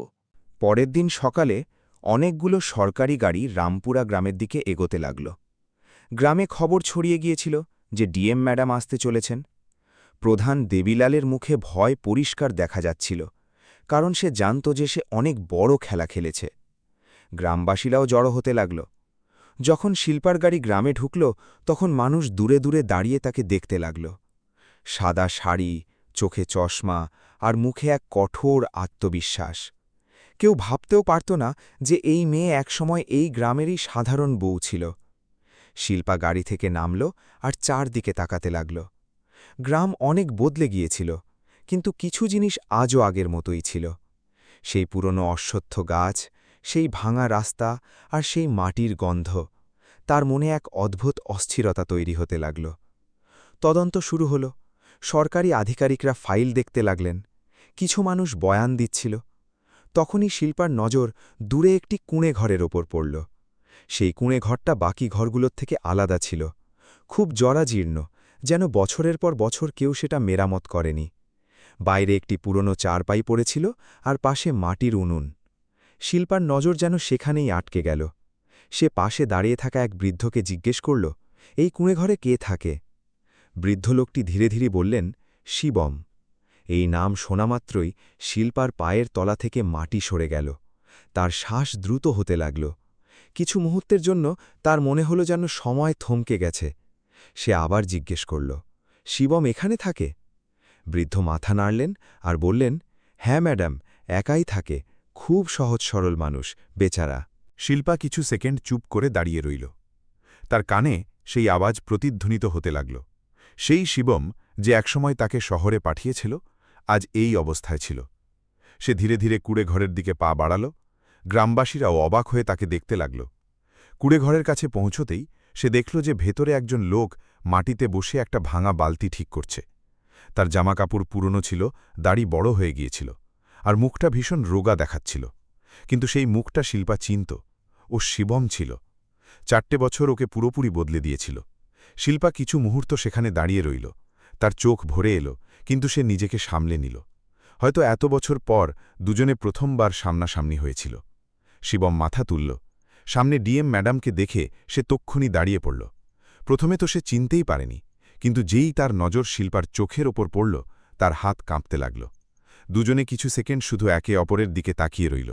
পরের দিন সকালে অনেকগুলো সরকারি গাড়ি রামপুরা গ্রামের দিকে এগোতে লাগল। গ্রামে খবর ছড়িয়ে গিয়েছিল যে ডিএম ম্যাডাম আসতে চলেছেন। প্রধান দেবিলালের মুখে ভয় পরিষ্কার দেখা যাচ্ছিল, কারণ সে জানত যে সে অনেক বড় খেলা খেলেছে। গ্রামবাসীরাও জড়ো হতে লাগল। যখন শিল্পার গাড়ি গ্রামে ঢুকল, তখন মানুষ দূরে দূরে দাঁড়িয়ে তাকে দেখতে লাগল। সাদা শাড়ি, চোখে চশমা আর মুখে এক কঠোর আত্মবিশ্বাস। কেউ ভাবতেও পারত না যে এই মেয়ে একসময় এই গ্রামেরই সাধারণ বউ ছিল। শিল্পা গাড়ি থেকে নামল আর চারদিকে তাকাতে লাগল। গ্রাম অনেক বদলে গিয়েছিল, কিন্তু কিছু জিনিস আজও আগের মতোই ছিল। সেই পুরনো অশ্বত্থ গাছ, সেই ভাঙা রাস্তা আর সেই মাটির গন্ধ। তার মনে এক অদ্ভুত অস্থিরতা তৈরি হতে লাগল। তদন্ত শুরু হল। সরকারি আধিকারিকরা ফাইল দেখতে লাগলেন। কিছু মানুষ বয়ান দিচ্ছিল। তখনই শিল্পার নজর দূরে একটি কুঁড়ে ঘরের ওপর পড়ল। সেই কুঁড়ে ঘরটা বাকি ঘরগুলোর থেকে আলাদা ছিল, খুব জরাজীর্ণ, যেন বছরের পর বছর কেউ সেটা মেরামত করেনি। বাইরে একটি পুরনো চারপাই পড়েছিল আর পাশে মাটির উনুন। শিল্পার নজর যেন সেখানেই আটকে গেল। সে পাশে দাঁড়িয়ে থাকা এক বৃদ্ধকে জিজ্ঞেস করল, এই কুঁড়ে ঘরে কে থাকে? বৃদ্ধ লোকটি ধীরে ধীরে বললেন, শিবম। এই নাম শোনামাত্রই শিল্পার পায়ের তলা থেকে মাটি সরে গেল। তার শ্বাস দ্রুত হতে লাগল। কিছু মুহূর্তের জন্য তার মনে হলো যেন সময় থমকে গেছে। সে আবার জিজ্ঞেস করল, শিবম এখানে থাকে? বৃদ্ধ মাথা নাড়লেন আর বললেন, হ্যাঁ ম্যাডাম, একাই থাকে, খুব সহজ সরল মানুষ, বেচারা। শিল্পা কিছু সেকেন্ড চুপ করে দাঁড়িয়ে রইল। তার কানে সেই আওয়াজ প্রতিধ্বনিত হতে লাগল। সেই শিবম যে একসময় তাকে শহরে পাঠিয়েছিল, আজ এই অবস্থায় ছিল। সে ধীরে ধীরে কুড়ে ঘরের দিকে পা বাড়াল। গ্রামবাসীরাও অবাক হয়ে তাকে দেখতে লাগল। কুড়ে ঘরের কাছে পৌঁছতেই সে দেখল যে ভেতরে একজন লোক মাটিতে বসে একটা ভাঙা বালতি ঠিক করছে। তার জামাকাপড় পুরনো ছিল, দাড়ি বড় হয়ে গিয়েছিল, আর মুখটা ভীষণ রোগা দেখাচ্ছিল। কিন্তু সেই মুখটা শিল্পা চিনত। ও শিবম ছিল। 4টে বছর ওকে পুরোপুরি বদলে দিয়েছিল। শিল্পা কিছু মুহূর্ত সেখানে দাঁড়িয়ে রইল। তার চোখ ভরে এলো, কিন্তু সে নিজেকে সামলে নিল। হয়তো এত বছর পর দুজনে প্রথমবার সামনাসামনি হয়েছিল। শিবম মাথা তুলল। সামনে ডিএম ম্যাডামকে দেখে সে তক্ষুনি দাঁড়িয়ে পড়ল। প্রথমে তো সে চিনতেই পারেনি, কিন্তু যেই তার নজর শিল্পার চোখের ওপর পড়ল, তার হাত কাঁপতে লাগল। দুজনে কিছু সেকেন্ড শুধু একে অপরের দিকে তাকিয়ে রইল।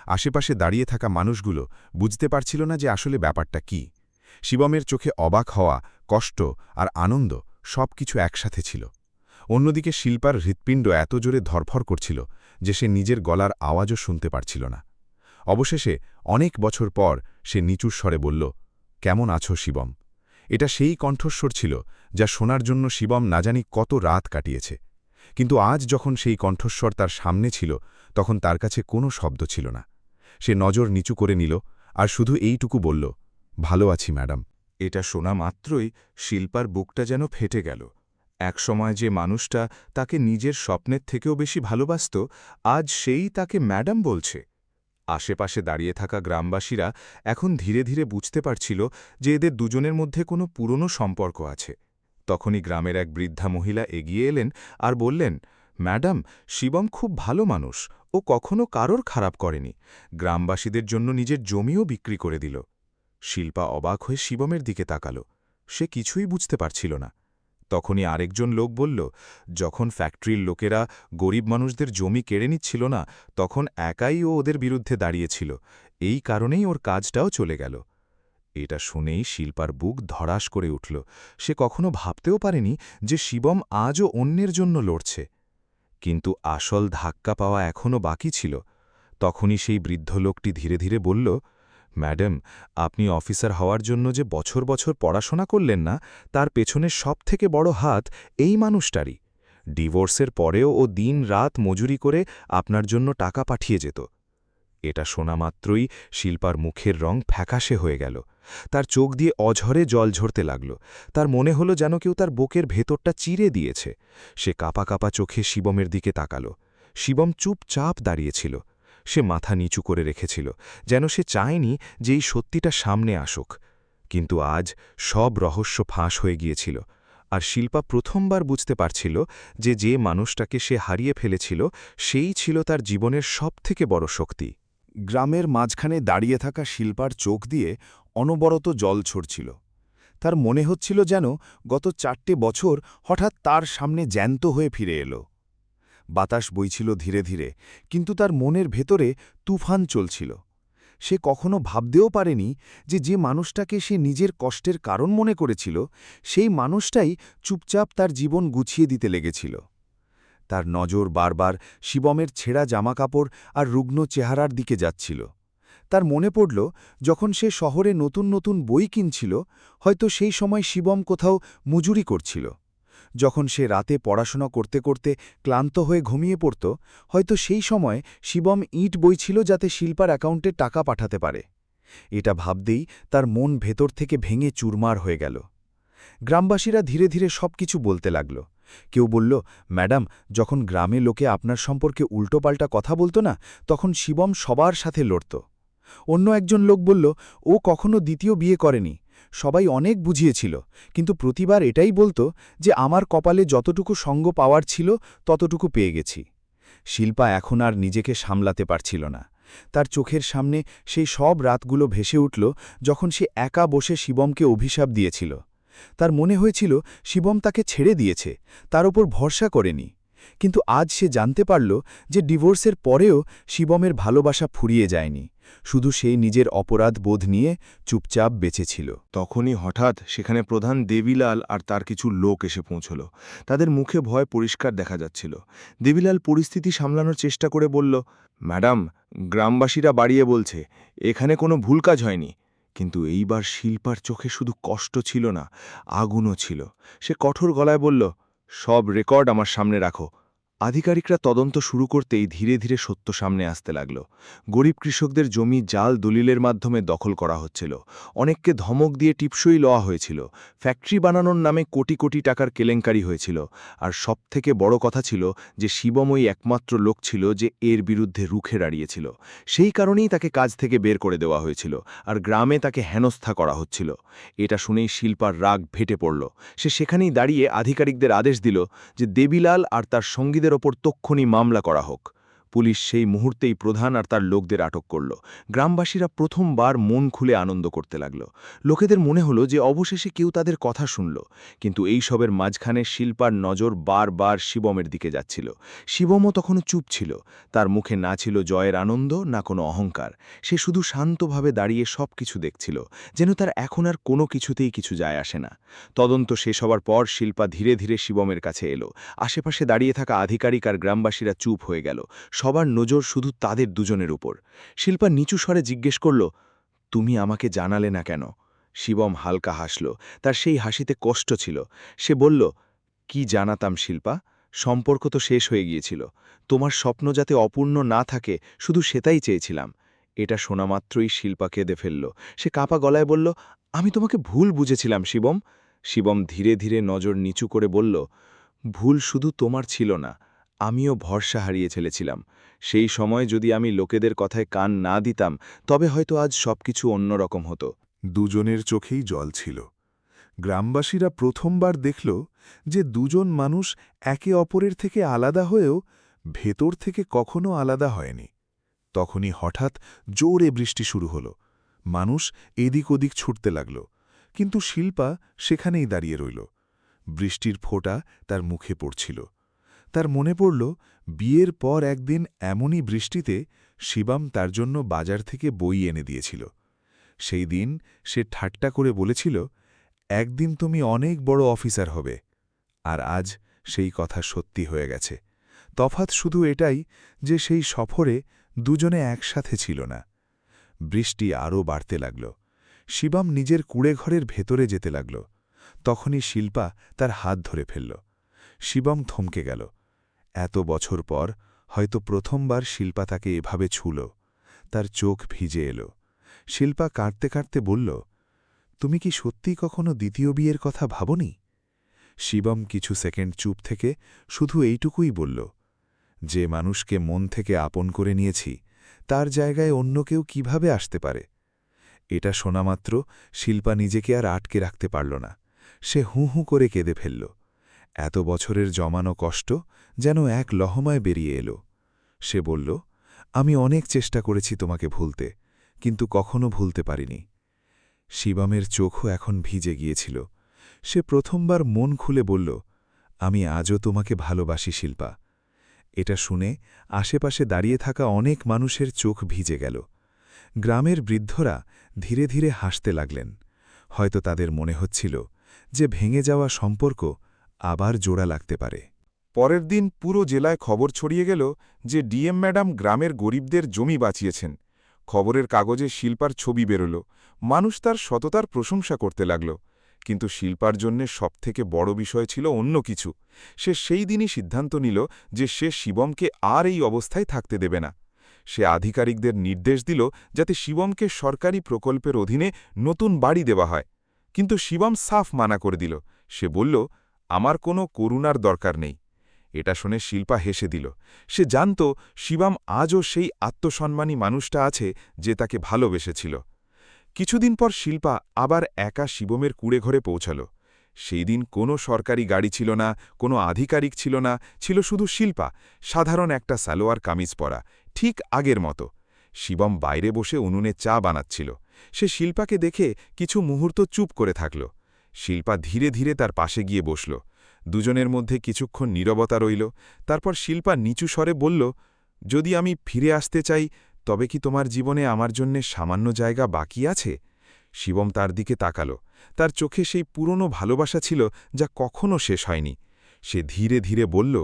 আশেপাশে দাঁড়িয়ে থাকা মানুষগুলো বুঝতে পারছিল না যে আসলে ব্যাপারটা কি। শিবমের চোখে অবাক হওয়া, কষ্ট আর আনন্দ সবকিছু একসাথে ছিল। অন্যদিকে শিল্পার হৃৎপিণ্ড এত জোরে ধরফর করছিল যে সে নিজের গলার আওয়াজও শুনতে পারছিল না। অবশেষে অনেক বছর পর সে নিচুর স্বরে বলল, কেমন আছো শিবম? এটা সেই কণ্ঠস্বর ছিল যা শোনার জন্য শিবম না জানি কত রাত কাটিয়েছে। কিন্তু আজ যখন সেই কণ্ঠস্বর তার সামনে ছিল, তখন তার কাছে কোনো শব্দ ছিল না। সে নজর নিচু করে নিল আর শুধু এইটুকু বলল, ভালো আছি ম্যাডাম। এটা শোনা মাত্রই শিল্পার বুকটা যেন ফেটে গেল। একসময় যে মানুষটা তাকে নিজের স্বপ্নের থেকেও বেশি ভালোবাসত, আজ সেই তাকে ম্যাডাম বলছে। আশেপাশে দাঁড়িয়ে থাকা গ্রামবাসীরা এখন ধীরে ধীরে বুঝতে পারছিল যে এদের দুজনের মধ্যে কোনো পুরনো সম্পর্ক আছে। তখনই গ্রামের এক বৃদ্ধা মহিলা এগিয়ে এলেন আর বললেন, ম্যাডাম, শিবম খুব ভালো মানুষ, ও কখনো কারোর খারাপ করেনি, গ্রামবাসীদের জন্য নিজের জমিও বিক্রি করে দিল। শিল্পা অবাক হয়ে শিবমের দিকে তাকাল। সে কিছুই বুঝতে পারছিল না। তখনই আরেকজন লোক বলল, যখন ফ্যাক্টরির লোকেরা গরিব মানুষদের জমি কেড়ে নিচ্ছিল না, তখন একাই ও ওদের বিরুদ্ধে দাঁড়িয়েছিল, এই কারণেই ওর কাজটাও চলে গেল। এটা শুনেই শিল্পার বুক ধড়াস করে উঠল। সে কখনো ভাবতেও পারেনি যে শিবম আজও অন্যের জন্য লড়ছে। কিন্তু আসল ধাক্কা পাওয়া এখনও বাকি ছিল। তখনই সেই বৃদ্ধ লোকটি ধীরে ধীরে বলল, ম্যাডাম, আপনি অফিসার হওয়ার জন্য যে বছর বছর পড়াশোনা করলেন না, তার পেছনে সবথেকে বড় হাত এই মানুষটারই। ডিভোর্সের পরেও ও দিন রাত মজুরি করে আপনার জন্য টাকা পাঠিয়ে যেত। এটা শোনা মাত্রই শিল্পার মুখের রং ফ্যাকাশে হয়ে গেল। তার চোখ দিয়ে অঝরে জল ঝরতে লাগল। তার মনে হলো যেন কেউ তার বুকের ভেতরটা চিরে দিয়েছে। সে কাঁপা কাঁপা চোখে শিবমের দিকে তাকাল। শিবম চুপচাপ দাঁড়িয়েছিল। সে মাথা নিচু করে রেখেছিল, যেন সে চায়নি যে এই সত্যিটা সামনে আসুক। কিন্তু আজ সব রহস্য ফাঁস হয়ে গিয়েছিল, আর শিল্পা প্রথমবার বুঝতে পারছিল যে যে মানুষটাকে সে হারিয়ে ফেলেছিল সেই ছিল তার জীবনের সবথেকে বড় শক্তি। গ্রামের মাঝখানে দাঁড়িয়ে থাকা শিল্পার চোখ দিয়ে অনবরত জল ছড়ছিল। তার মনে হচ্ছিল যেন গত 4টে বছর হঠাৎ তার সামনে জ্যান্ত হয়ে ফিরে এলো। বাতাস বইছিল ধীরে ধীরে, কিন্তু তার মনের ভেতরে তুফান চলছিল। সে কখনো ভাবতেও পারেনি যে যে মানুষটাকে সে নিজের কষ্টের কারণ মনে করেছিল, সেই মানুষটাই চুপচাপ তার জীবন গুছিয়ে দিতে লেগেছিল। তার নজর বারবার শিবমের ছেঁড়া জামাকাপড় আর রুগ্ন চেহারার দিকে যাচ্ছিল। তার মনে পড়ল, যখন সে শহরে নতুন নতুন বই কিনছিল, হয়তো সেই সময় শিবম কোথাও মজুরি করছিল। যখন সে রাতে পড়াশোনা করতে করতে ক্লান্ত হয়ে ঘুমিয়ে পড়ত, হয়তো সেই সময় শিবম ইট বইছিল যাতে শিল্পার অ্যাকাউন্টে টাকা পাঠাতে পারে। এটা ভাবতেই তার মন ভেতর থেকে ভেঙে চুরমার হয়ে গেল। গ্রামবাসীরা ধীরে ধীরে সবকিছু বলতে লাগল। কেউ বলল, ম্যাডাম, যখন গ্রামে লোকে আপনার সম্পর্কে উল্টোপাল্টা কথা বলতো না, তখন শিবম সবার সাথে লড়ত। অন্য একজন লোক বলল, ও কখনো দ্বিতীয় বিয়ে করেনি, সবাই অনেক বুঝিয়েছিল, কিন্তু প্রতিবার এটাই বলতো যে আমার কপালে যতটুকু সঙ্গ পাওয়ার ছিল ততটুকু পেয়ে গেছি। শিল্পা এখন আর নিজেকে সামলাতে পারছিল না। তার চোখের সামনে সেই সব রাতগুলো ভেসে উঠল, যখন সে একা বসে শিবমকে অভিশাপ দিয়েছিল। তার মনে হয়েছিল শিবম তাকে ছেড়ে দিয়েছে, তার ওপর ভরসা করেনি। কিন্তু আজ সে জানতে পারল যে ডিভোর্সের পরেও শিবমের ভালোবাসা ফুরিয়ে যায়নি, শুধু সেই নিজের অপরাধ বোধ নিয়ে চুপচাপ বেঁচেছিল। তখনই হঠাৎ সেখানে প্রধান দেবীলাল আর তার কিছু লোক এসে পৌঁছল। তাদের মুখে ভয় পরিষ্কার দেখা যাচ্ছিল। দেবীলাল পরিস্থিতি সামলানোর চেষ্টা করে বলল, ম্যাডাম, গ্রামবাসীরা বাড়িয়ে বলছে এখানে কোনো ভুল কাজ হয়নি। কিন্তু এইবার শিল্পার চোখে শুধু কষ্ট ছিল না, আগুনও ছিল। সে কঠোর গলায় বলল, সব রেকর্ড আমার সামনে রাখো। আধিকারিকরা তদন্ত শুরু করতেই ধীরে ধীরে সত্য সামনে আসতে লাগল। গরিব কৃষকদের জমি জাল দলিলের মাধ্যমে দখল করা হচ্ছিল, অনেককে ধমক দিয়ে টিপসই লওয়া হয়েছিল, ফ্যাক্টরি বানানোর নামে কোটি কোটি টাকার কেলেঙ্কারি হয়েছিল। আর সবথেকে বড় কথা ছিল যে শিবমই একমাত্র লোক ছিল যে এর বিরুদ্ধে রুখে দাঁড়িয়েছিল। সেই কারণেই তাকে কাজ থেকে বের করে দেওয়া হয়েছিল, আর গ্রামে তাকে হেনস্থা করা হচ্ছিল। এটা শুনেই শিল্পার রাগ ভেটে পড়ল। সে সেখানেই দাঁড়িয়ে আধিকারিকদের আদেশ দিল যে দেবীলাল আর তার সঙ্গীদের ওপর তক্ষুনি মামলা করা হোক। পুলিশ সেই মুহূর্তেই প্রধান আর তার লোকদের আটক করল। গ্রামবাসীরা প্রথমবার মন খুলে আনন্দ করতে লাগল। লোকেদের মনে হলো যে অবশেষে কেউ তাদের কথা শুনল। কিন্তু এই সবের মাঝখানে শিল্পার নজর বারবার শিবমের দিকে যাচ্ছিল। শিবমও তখনও চুপ ছিল। তার মুখে না ছিল জয়ের আনন্দ, না কোনো অহংকার। সে শুধু শান্তভাবে দাঁড়িয়ে সব কিছু দেখছিল, যেন তার এখন আর কোনো কিছুতেই কিছু যায় আসে না। তদন্ত শেষ হওয়ার পর শিল্পা ধীরে ধীরে শিবমের কাছে এলো। আশেপাশে দাঁড়িয়ে থাকা আধিকারিক আর গ্রামবাসীরা চুপ হয়ে গেল। সবার নজর শুধু তাদের দুজনের উপর। শিল্পা নিচু স্বরে জিজ্ঞেস করল, তুমি আমাকে জানালে না কেন? শিবম হালকা হাসল। তার সেই হাসিতে কষ্ট ছিল। সে বলল, কি জানাতাম শিল্পা, সম্পর্ক তো শেষ হয়ে গিয়েছিল। তোমার স্বপ্ন যাতে অপূর্ণ না থাকে, শুধু সেটাই চেয়েছিলাম। এটা শোনা মাত্রই শিল্পা কেঁদে ফেলল। সে কাঁপা গলায় বলল, আমি তোমাকে ভুল বুঝেছিলাম শিবম। শিবম ধীরে ধীরে নজর নিচু করে বলল, ভুল শুধু তোমার ছিল না, আমিও ভরসা হারিয়ে ফেলেছিলাম। সেই সময় যদি আমি লোকেদের কথায় কান না দিতাম, তবে হয়তো আজ সবকিছু অন্যরকম হতো। দুজনের চোখেই জল ছিল। গ্রামবাসীরা প্রথমবার দেখল যে দুজন মানুষ একে অপরের থেকে আলাদা হয়েও ভেতর থেকে কখনো আলাদা হয়নি। তখনই হঠাৎ জোরে বৃষ্টি শুরু হলো। মানুষ এদিক ওদিক ছুটতে লাগল, কিন্তু শিল্পা সেখানেই দাঁড়িয়ে রইল। বৃষ্টির ফোঁটা তার মুখে পড়ছিল। তার মনে পড়ল বিয়ের পর একদিন এমনই বৃষ্টিতে শিবম তার জন্য বাজার থেকে বই এনে দিয়েছিল। সেই দিন সে ঠাট্টা করে বলেছিল, একদিন তুমি অনেক বড় অফিসার হবে। আর আজ সেই কথা সত্যি হয়ে গেছে। তফাৎ শুধু এটাই যে সেই সফরে দুজনে একসাথে ছিল না। বৃষ্টি আরও বাড়তে লাগল। শিবম নিজের কুঁড়েঘরের ভেতরে যেতে লাগল। তখনই শিল্পা তার হাত ধরে ফেলল। শিবম থমকে গেল। এত বছর পর হয়তো প্রথমবার শিল্পা তাকে এভাবে ছুঁল। তার চোখ ভিজে এলো। শিল্পা কাঁদতে কাঁদতে বলল, তুমি কি সত্যিই কখনো দ্বিতীয় বিয়ের কথা ভাবনি? শিবম কিছু সেকেন্ড চুপ থেকে শুধু এইটুকুই বলল, যে মানুষকে মন থেকে আপন করে নিয়েছি তার জায়গায় অন্য কেউ কিভাবে আসতে পারে? এটা শোনামাত্র শিল্পা নিজেকে আর আটকে রাখতে পারল না। সে হুঁ হুঁ করে কেঁদে ফেলল। এত বছরের জমানো কষ্ট যেন এক লহমায় বেরিয়ে এলো। সে বলল, আমি অনেক চেষ্টা করেছি তোমাকে ভুলতে, কিন্তু কখনো ভুলতে পারিনি। শিবমের চোখও এখন ভিজে গিয়েছিল। সে প্রথমবার মন খুলে বলল, আমি আজও তোমাকে ভালোবাসি শিল্পা। এটা শুনে আশেপাশে দাঁড়িয়ে থাকা অনেক মানুষের চোখ ভিজে গেল। গ্রামের বৃদ্ধরা ধীরে ধীরে হাসতে লাগলেন। হয়তো তাদের মনে হচ্ছিল যে ভেঙে যাওয়া সম্পর্ক আবার জোড়া লাগতে পারে। পরের দিন পুরো জেলায় খবর ছড়িয়ে গেল যে ডিএম ম্যাডাম গ্রামের গরিবদের জমি বাঁচিয়েছেন। খবরের কাগজে শিল্পার ছবি বেরোল। মানুষ তার সততার প্রশংসা করতে লাগল। কিন্তু শিল্পার জন্যে সবথেকে বড় বিষয় ছিল অন্য কিছু। সে সেই দিনই সিদ্ধান্ত নিল যে সে শিবমকে আর এই অবস্থায় থাকতে দেবে না। সে আধিকারিকদের নির্দেশ দিল যাতে শিবমকে সরকারি প্রকল্পের অধীনে নতুন বাড়ি দেওয়া হয়। কিন্তু শিবম সাফ মানা করে দিল। সে বলল, আমার কোনো করুণার দরকার নেই। এটা শুনে শিল্পা হেসে দিল। সে জানত শিবম আজও সেই আত্মসম্মানী মানুষটা আছে যে তাকে ভালোবেসেছিল। কিছুদিন পর শিল্পা আবার একা শিবমের কুঁড়েঘরে পৌঁছাল। সেই দিন কোনো সরকারি গাড়ি ছিল না, কোনো আধিকারিক ছিল না, ছিল শুধু শিল্পা, সাধারণ একটা সালোয়ার কামিজ পরা, ঠিক আগের মতো। শিবম বাইরে বসে উনুনে চা বানাচ্ছিল। সে শিল্পাকে দেখে কিছু মুহূর্ত চুপ করে থাকল। শিল্পা ধীরে ধীরে তার পাশে গিয়ে বসল। দুজনের মধ্যে কিছুক্ষণ নীরবতা রইল। তারপর শিল্পা নিচু স্বরে বলল, যদি আমি ফিরে আসতে চাই, তবে কি তোমার জীবনে আমার জন্যে সামান্য জায়গা বাকি আছে? শিবম তার দিকে তাকাল। তার চোখে সেই পুরনো ভালোবাসা ছিল যা কখনো শেষ হয়নি। সে ধীরে ধীরে বলল,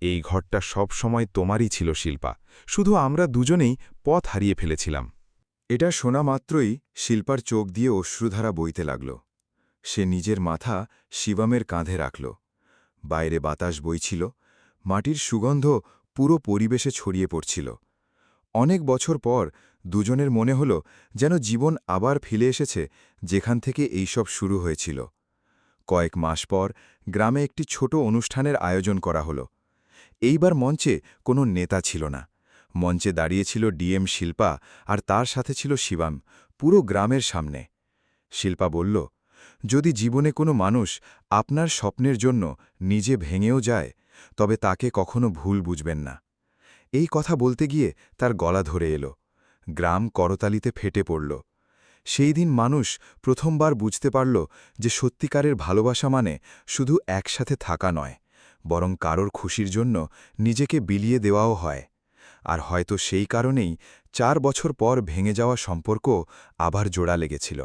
এই ঘরটা সব সময় তোমারই ছিল শিল্পা, শুধু আমরা দুজনেই পথ হারিয়ে ফেলেছিলাম। এটা শোনা মাত্রই শিল্পার চোখ দিয়ে অশ্রুধারা বইতে লাগল। সে নিজের মাথা শিবমের কাঁধে রাখল। বাইরে বাতাস বইছিল, মাটির সুগন্ধ পুরো পরিবেশে ছড়িয়ে পড়ছিল। অনেক বছর পর দুজনের মনে হল যেন জীবন আবার ফিরে এসেছে যেখান থেকে এইসব শুরু হয়েছিল। কয়েক মাস পর গ্রামে একটি ছোট অনুষ্ঠানের আয়োজন করা হল। এইবার মঞ্চে কোনো নেতা ছিল না। মঞ্চে দাঁড়িয়েছিল ডিএম শিল্পা, আর তার সাথে ছিল শিবম, পুরো গ্রামের সামনে। শিল্পা বলল, যদি জীবনে কোনো মানুষ আপনার স্বপ্নের জন্য নিজে ভেঙেও যায়, তবে তাকে কখনো ভুল বুঝবেন না। এই কথা বলতে গিয়ে তার গলা ধরে এলো। গ্রাম করতালিতে ফেটে পড়ল। সেই দিন মানুষ প্রথমবার বুঝতে পারল যে সত্যিকারের ভালোবাসা মানে শুধু একসাথে থাকা নয়, বরং কারোর খুশির জন্য নিজেকে বিলিয়ে দেওয়াও হয়। আর হয়তো সেই কারণেই 4 বছর পর ভেঙে যাওয়া সম্পর্ক আবার জোড়া লেগেছিল।